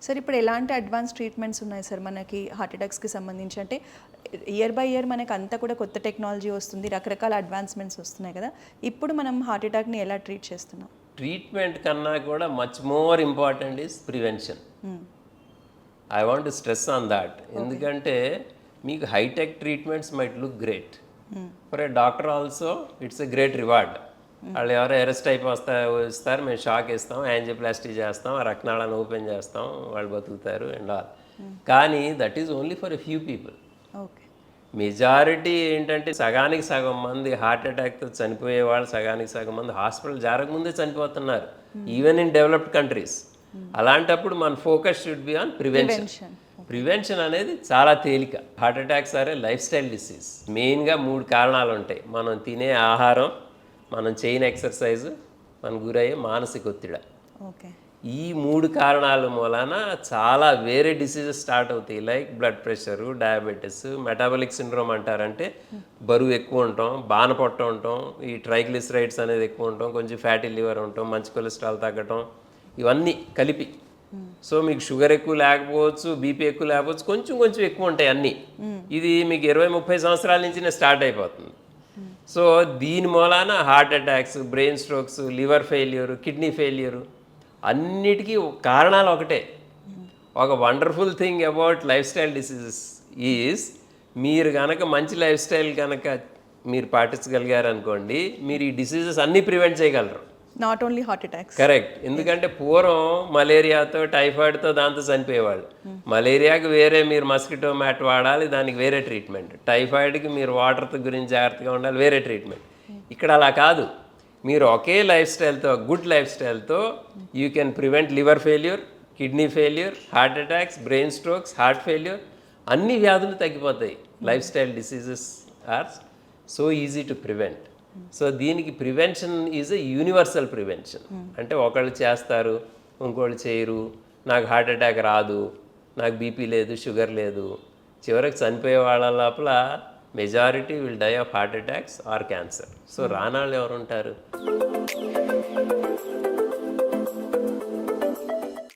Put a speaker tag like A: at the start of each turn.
A: Sir ఇప్పుడు ఎలాంటి advance treatments ఉన్నాయి సార్ మనకి హార్ట్ అటాక్స్కి సంబంధించి? అంటే ఇయర్ బై ఇయర్ మనకు అంతా కూడా కొత్త టెక్నాలజీ వస్తుంది, రకరకాల అడ్వాన్స్మెంట్స్ వస్తున్నాయి కదా. ఇప్పుడు మనం హార్ట్ అటాక్ని ఎలా ట్రీట్ చేస్తున్నాం?
B: ట్రీట్మెంట్ కన్నా కూడా much more important is prevention. I want stress on that. ఎందుకంటే మీకు hi tech treatments might look great, for a doctor also it's a great reward. వాళ్ళు ఎవరో అరెస్ట్ వస్తారు, మేము షాక్ ఇస్తాం, యాంజియోప్లాస్టీ చేస్తాం, ఆ రక్తనాళాన్ని ఓపెన్ చేస్తాం, వాళ్ళు బతుకుతారు అండ్ ఆల్. కానీ that is only for a few people. Majority ఏంటంటే సగానికి సగం మంది హార్ట్ అటాక్తో చనిపోయే వాళ్ళు, సగానికి సగం మంది హాస్పిటల్ జారకముందే చనిపోతున్నారు, ఈవెన్ ఇన్ డెవలప్డ్ కంట్రీస్. అలాంటప్పుడు మన focus should be on prevention. Prevention అనేది చాలా తేలిక. Heart attacks are a lifestyle disease. మెయిన్గా 3 కారణాలు ఉంటాయి. మనం తినే ఆహారం, మనం చేయని ఎక్సర్సైజ్, మనం గురయ్యే మానసిక ఒత్తిడి. ఈ 3 కారణాల మూలాన చాలా వేరే డిసీజెస్ స్టార్ట్ అవుతాయి. Like blood pressure, diabetes, metabolic syndrome అంటారంటే బరువు ఎక్కువ ఉంటాం, బానపొట్ట ఉంటాం, ఈ ట్రైగ్లిసరైడ్స్ అనేది ఎక్కువ ఉంటాం, కొంచెం ఫ్యాటీ లివర్ ఉంటాం, మంచి కొలెస్ట్రాల్ తగ్గటం, ఇవన్నీ కలిపి. సో మీకు షుగర్ ఎక్కువ లేకపోవచ్చు, బీపీ ఎక్కువ లేకపోవచ్చు, కొంచెం కొంచెం ఎక్కువ ఉంటాయి అన్నీ. ఇది మీకు 20-30 సంవత్సరాల నుంచినే స్టార్ట్ అయిపోతుంది. సో దీని మూలాన heart attacks, brain strokes, liver failure, kidney failure అన్నిటికీ కారణాలు ఒకటే. ఒక wonderful thing about life style diseases is, మీరు కనుక మంచి లైఫ్ స్టైల్ కనుక మీరు పాటించగలిగారు అనుకోండి, మీరు ఈ డిసీజెస్ అన్నీ ప్రివెంట్ చేయగలరు.
A: Not only heart attacks.
B: Correct. ఎందుకంటే పూర్వం మలేరియాతో, టైఫాయిడ్తో దాంతో చనిపోయేవాళ్ళు. మలేరియాకి వేరే మీరు మస్కిటో మ్యాట్ వాడాలి, దానికి వేరే ట్రీట్మెంట్. టైఫాయిడ్కి మీరు వాటర్తో గురించి జాగ్రత్తగా ఉండాలి, వేరే ట్రీట్మెంట్. ఇక్కడ అలా కాదు. మీరు ఒకే లైఫ్ స్టైల్తో, గుడ్ లైఫ్ స్టైల్తో you can prevent liver failure, kidney failure, heart attacks, brain strokes, heart failure, అన్ని వ్యాధులు తగ్గిపోతాయి. Lifestyle diseases are so easy to prevent. So దీనికి prevention is a universal prevention. అంటే ఒకళ్ళు చేస్తారు, ఇంకోళ్ళు చేయరు, నాకు హార్ట్ అటాక్ రాదు, నాకు బీపీ లేదు, షుగర్ లేదు. చివరికి చనిపోయే వాళ్ళ లోపల majority will die of heart attacks or cancer. So రానాళ్ళు ఎవరు ఉంటారు?